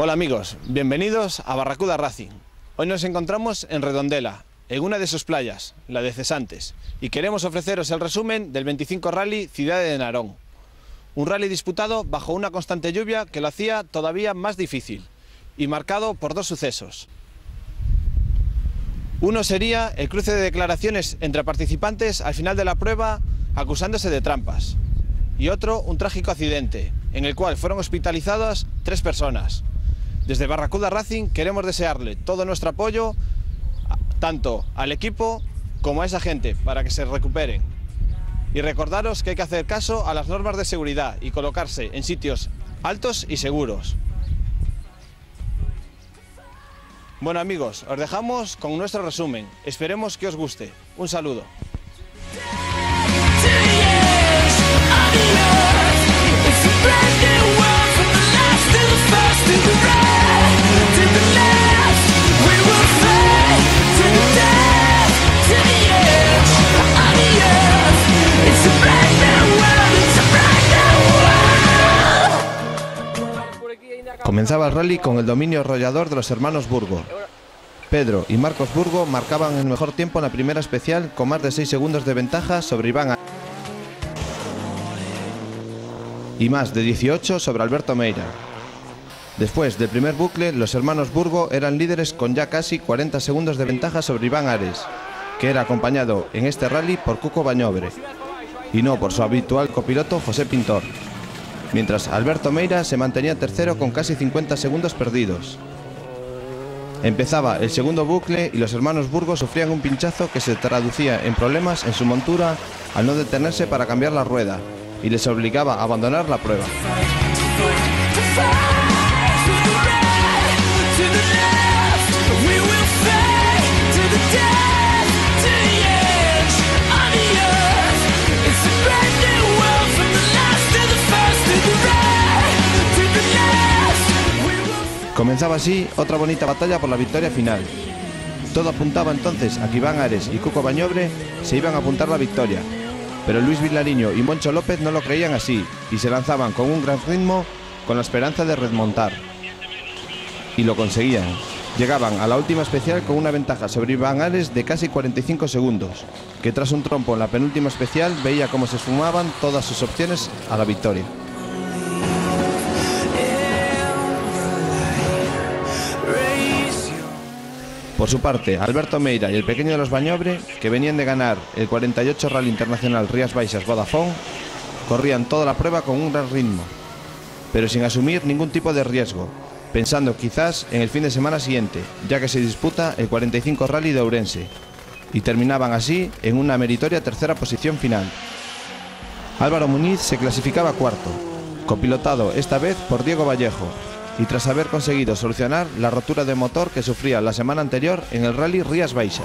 Hola amigos, bienvenidos a Barracuda Racing. Hoy nos encontramos en Redondela, en una de sus playas, la de Cesantes, y queremos ofreceros el resumen del 25 Rally Ciudad de Narón. Un rally disputado bajo una constante lluvia que lo hacía todavía más difícil y marcado por dos sucesos. Uno sería el cruce de declaraciones entre participantes al final de la prueba acusándose de trampas, y otro un trágico accidente en el cual fueron hospitalizadas 3 personas. Desde Barracuda Racing queremos desearle todo nuestro apoyo tanto al equipo como a esa gente para que se recuperen. Y recordaros que hay que hacer caso a las normas de seguridad y colocarse en sitios altos y seguros. Bueno amigos, os dejamos con nuestro resumen. Esperemos que os guste. Un saludo. Comenzaba el rally con el dominio arrollador de los hermanos Burgo. Pedro y Marcos Burgo marcaban el mejor tiempo en la primera especial con más de 6 segundos de ventaja sobre Iván y más de 18 sobre Alberto Meira. Después del primer bucle, los hermanos Burgo eran líderes con ya casi 40 segundos de ventaja sobre Iván Ares, que era acompañado en este rally por Cuco Bañobre y no por su habitual copiloto José Pintor, mientras Alberto Meira se mantenía tercero con casi 50 segundos perdidos. Empezaba el segundo bucle y los hermanos Burgo sufrían un pinchazo que se traducía en problemas en su montura al no detenerse para cambiar la rueda y les obligaba a abandonar la prueba. Comenzaba así otra bonita batalla por la victoria final. Todo apuntaba entonces a que Iván Ares y Cuco Bañobre se iban a apuntar la victoria, pero Luis Vilariño y Moncho López no lo creían así y se lanzaban con un gran ritmo con la esperanza de remontar. Y lo conseguían. Llegaban a la última especial con una ventaja sobre Iván Ares de casi 45 segundos, que tras un trompo en la penúltima especial veía cómo se esfumaban todas sus opciones a la victoria. Por su parte, Alberto Meira y el pequeño de los Bañobre, que venían de ganar el 48 Rally Internacional Rías Baixas Vodafone, corrían toda la prueba con un gran ritmo, pero sin asumir ningún tipo de riesgo, pensando quizás en el fin de semana siguiente, ya que se disputa el 45 Rally de Ourense, y terminaban así en una meritoria tercera posición final. Álvaro Muñiz se clasificaba cuarto, copilotado esta vez por Diego Vallejo, y tras haber conseguido solucionar la rotura de motor que sufría la semana anterior en el Rally Rías Baixas.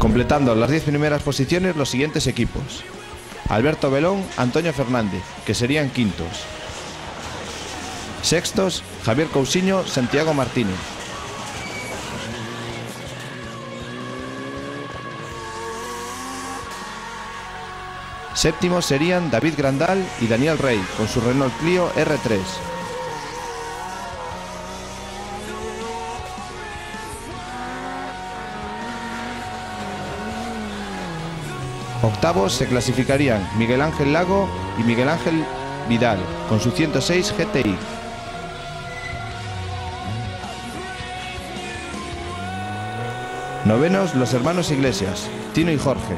Completando las 10 primeras posiciones los siguientes equipos: Alberto Belón, Antonio Fernández, que serían quintos. Sextos, Javier Cousiño, Santiago Martínez. Séptimos serían David Grandal y Daniel Rey, con su Renault Clio R3. Octavos se clasificarían Miguel Ángel Lago y Miguel Ángel Vidal, con su 106 GTI. Novenos los hermanos Iglesias, Tino y Jorge.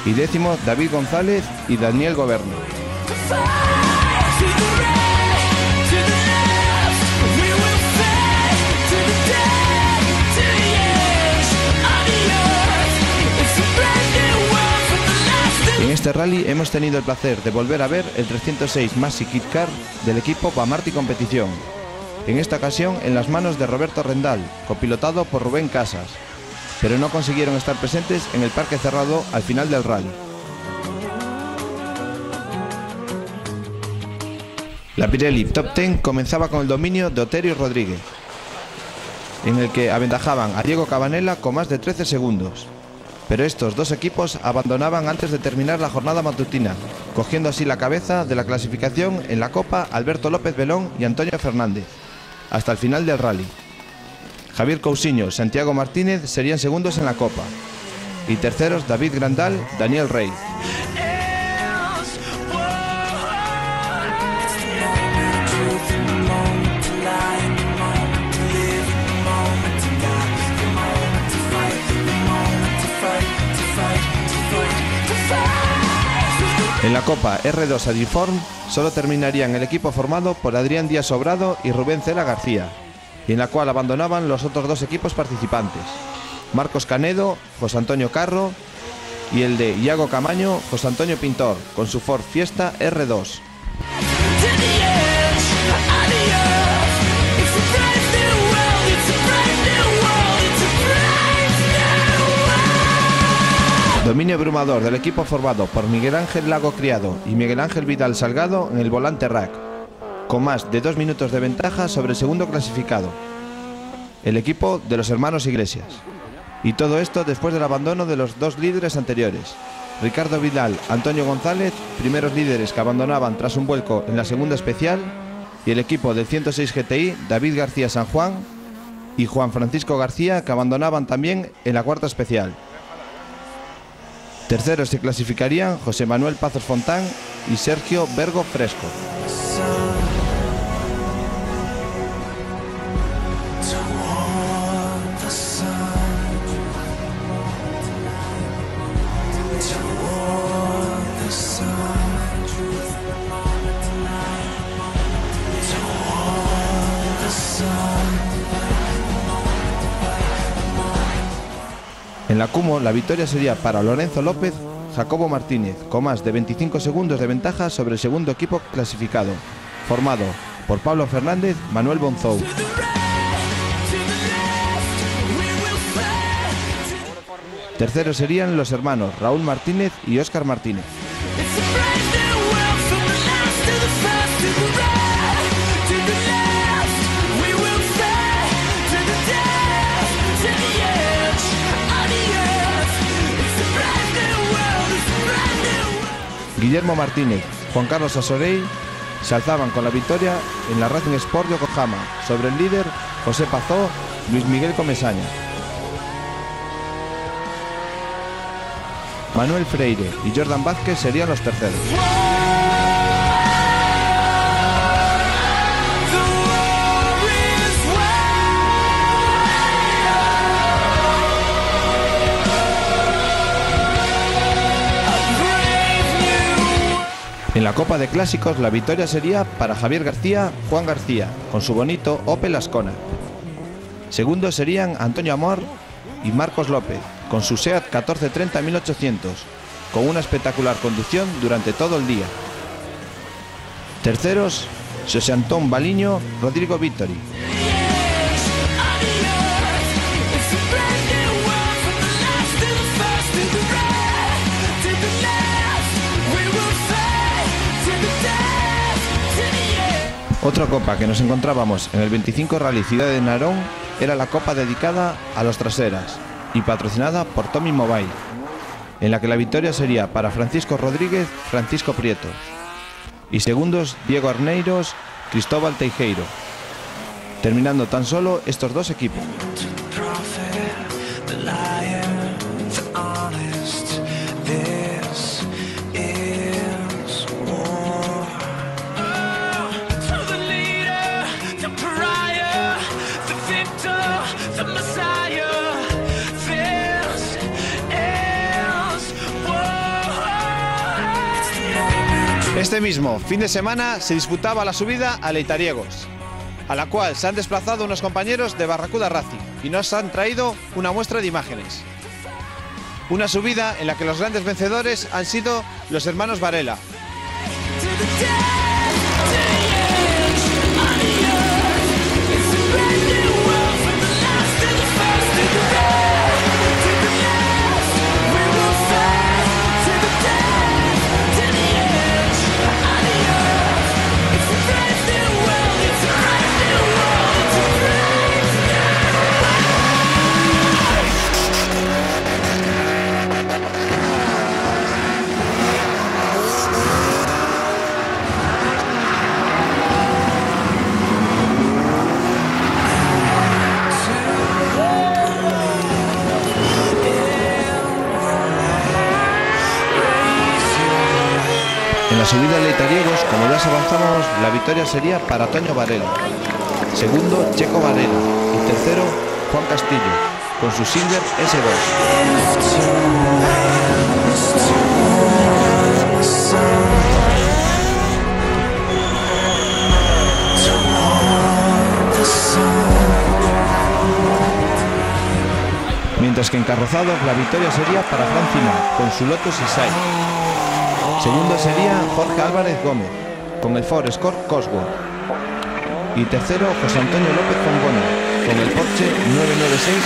Y décimo David González y Daniel Goberno. En este rally hemos tenido el placer de volver a ver el 306 Maxi Kit Car del equipo Bamarti Competición, en esta ocasión en las manos de Roberto Rendal, copilotado por Rubén Casas, pero no consiguieron estar presentes en el parque cerrado al final del rally. La Pirelli Top 10 comenzaba con el dominio de Otero y Rodríguez, en el que aventajaban a Diego Cabanela con más de 13 segundos. Pero estos dos equipos abandonaban antes de terminar la jornada matutina, cogiendo así la cabeza de la clasificación en la Copa Alberto López Belón y Antonio Fernández, hasta el final del rally. Javier Cousiño, Santiago Martínez serían segundos en la Copa, y terceros David Grandal, Daniel Rey. En la Copa R2 Adiform solo terminarían el equipo formado por Adrián Díaz Sobrado y Rubén Cela García, y en la cual abandonaban los otros dos equipos participantes, Marcos Canedo, José Antonio Carro, y el de Iago Camaño, José Antonio Pintor, con su Ford Fiesta R2. Dominio abrumador del equipo formado por Miguel Ángel Lago Criado y Miguel Ángel Vidal Salgado en el volante rack, con más de 2 minutos de ventaja sobre el segundo clasificado, el equipo de los hermanos Iglesias. Y todo esto después del abandono de los dos líderes anteriores, Ricardo Vidal, Antonio González, primeros líderes que abandonaban tras un vuelco en la segunda especial, y el equipo del 106 GTI, David García San Juan y Juan Francisco García, que abandonaban también en la cuarta especial. Terceros se clasificarían José Manuel Pazos Fontán y Sergio Bergo Fresco. En la Cumo, la victoria sería para Lorenzo López, Jacobo Martínez, con más de 25 segundos de ventaja sobre el segundo equipo clasificado, formado por Pablo Fernández, Manuel Bonzou. Terceros serían los hermanos Raúl Martínez y Óscar Martínez. Guillermo Martínez, Juan Carlos Asorey se alzaban con la victoria en la Racing Sport Yokohama sobre el líder José Pazó, Luis Miguel Comesaña. Manuel Freire y Jordan Vázquez serían los terceros. En la Copa de Clásicos la victoria sería para Javier García, Juan García, con su bonito Opel Ascona. Segundos serían Antonio Amor y Marcos López, con su SEAT 1430 1800, con una espectacular conducción durante todo el día. Terceros, José Antón Baliño, Rodrigo Vittori. Otra copa que nos encontrábamos en el 25 Rally Ciudad de Narón era la copa dedicada a los traseras y patrocinada por Tommy Mobile, en la que la victoria sería para Francisco Rodríguez, Francisco Prieto, y segundos Diego Arneiros, Cristóbal Teijeiro, terminando tan solo estos dos equipos. Este mismo fin de semana se disputaba la subida a Leitariegos, a la cual se han desplazado unos compañeros de Barracuda Racing y nos han traído una muestra de imágenes. Una subida en la que los grandes vencedores han sido los hermanos Varela. En la subida de Leitariegos, como ya os avanzamos, la victoria sería para Toño Varela. Segundo, Checo Varela. Y tercero, Juan Castillo, con su Silver S2. Mientras que en carrozados la victoria sería para Fran Cima, con su Lotus Isai. Segundo sería Jorge Álvarez Gómez, con el Ford Escort Cosworth. Y tercero, José Antonio López Fombona, con el Porsche 996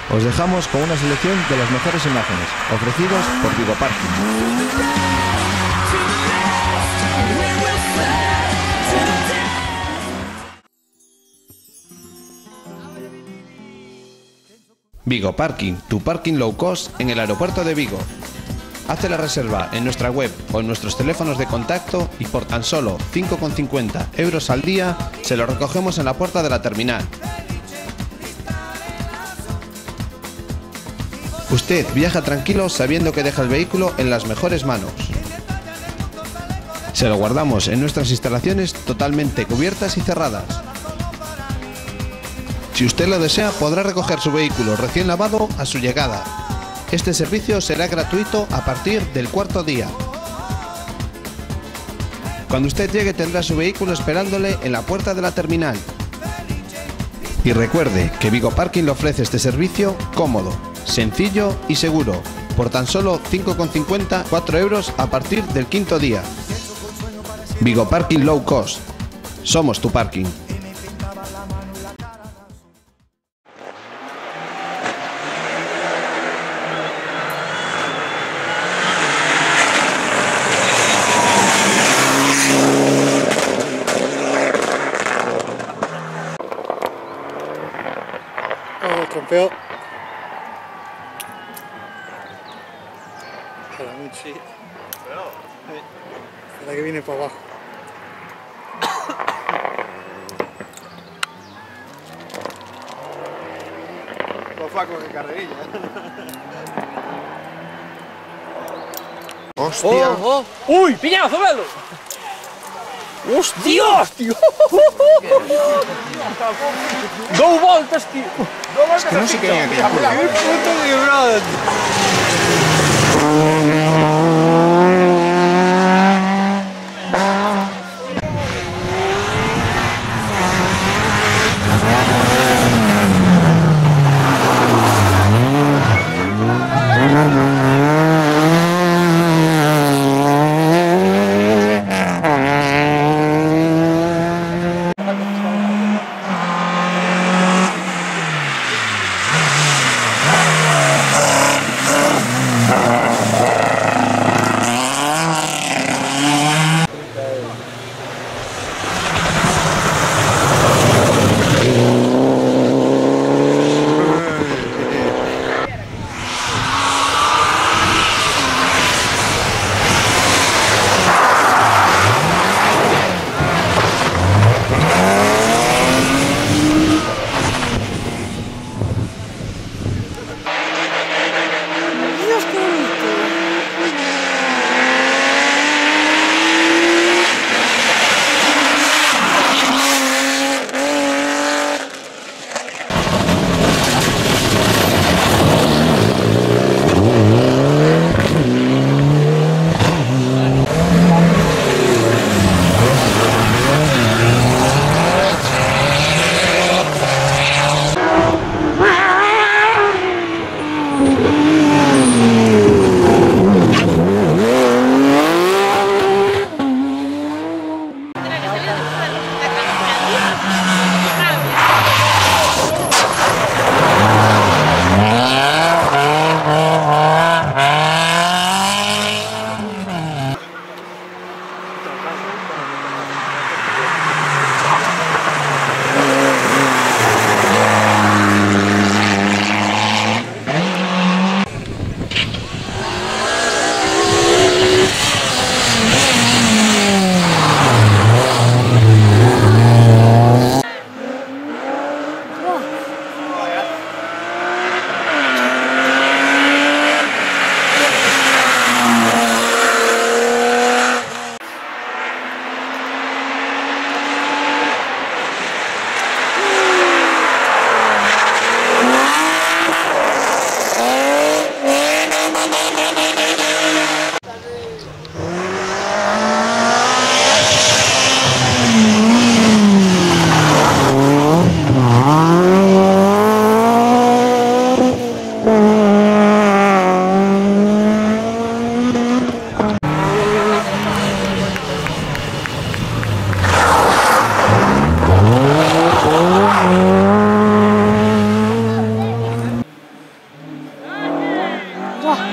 GT3. Os dejamos con una selección de las mejores imágenes, ofrecidos por Vigo Parking. Vigo Parking, tu parking low cost en el aeropuerto de Vigo. Haz la reserva en nuestra web o en nuestros teléfonos de contacto y por tan solo 5,50 € al día se lo recogemos en la puerta de la terminal. Usted viaja tranquilo sabiendo que deja el vehículo en las mejores manos. Se lo guardamos en nuestras instalaciones totalmente cubiertas y cerradas. Si usted lo desea, podrá recoger su vehículo recién lavado a su llegada. Este servicio será gratuito a partir del cuarto día. Cuando usted llegue tendrá su vehículo esperándole en la puerta de la terminal. Y recuerde que Vigo Parking le ofrece este servicio cómodo, sencillo y seguro, por tan solo 5,50 € a partir del quinto día. Vigo Parking Low Cost. Somos tu parking. Trompeo. Sí. Espera que viene para abajo. Los facos de carrerilla. Hostia. Oh, oh. Uy, piñazo, velo. Hostia, tío. Dos voltas, tío. Es que no sé qué hay aquella curva. ¡Qué puto de brother!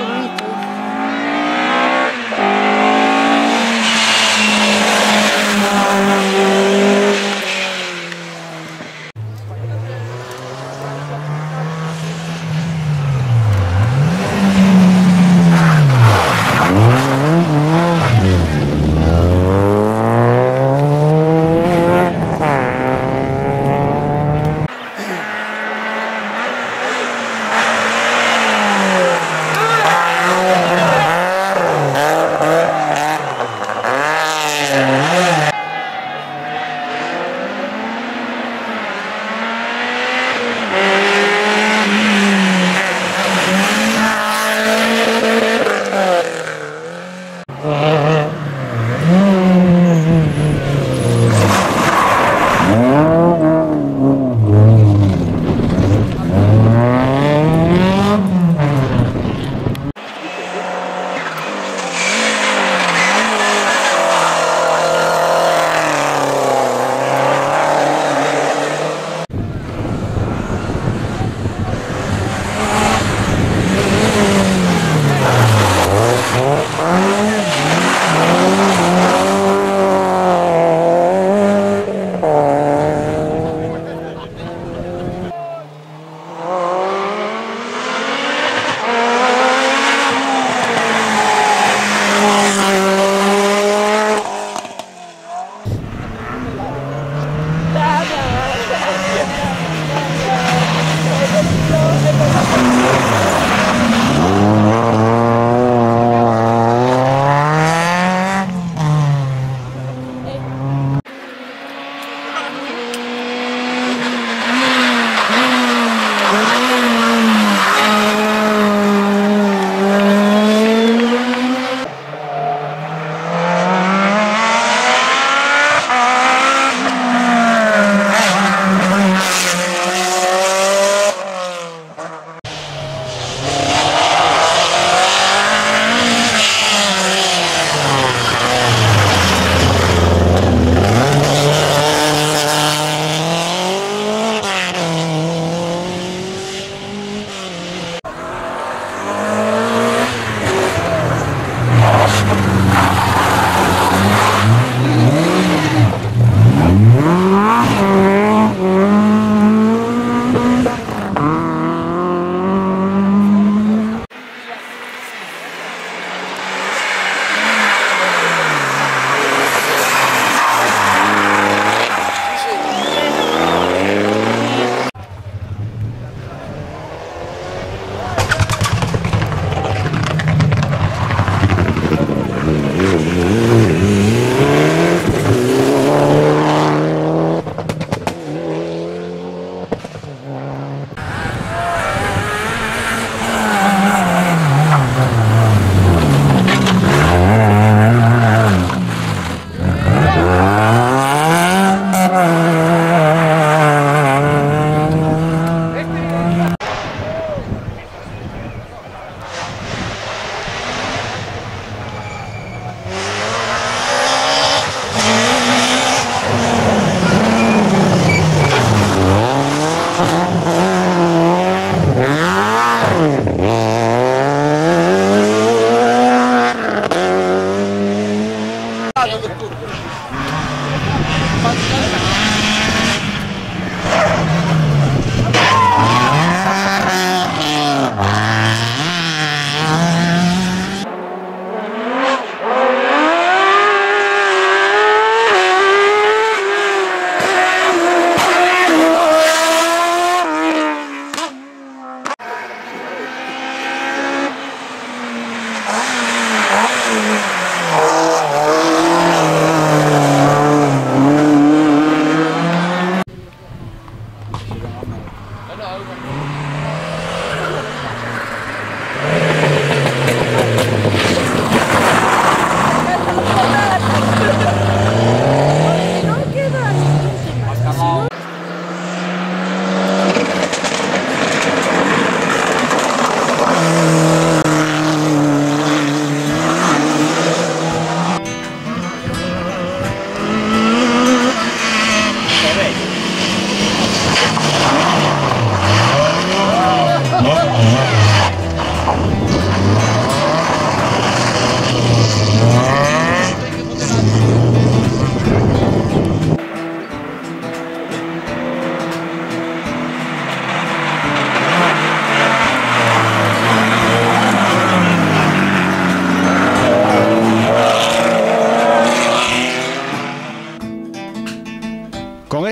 bonito.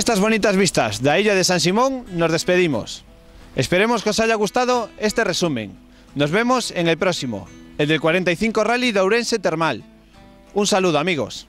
estas bonitas vistas de la isla de San Simón nos despedimos. Esperemos que os haya gustado este resumen. Nos vemos en el próximo, el del 45 Rally de Ourense Termal. Un saludo, amigos.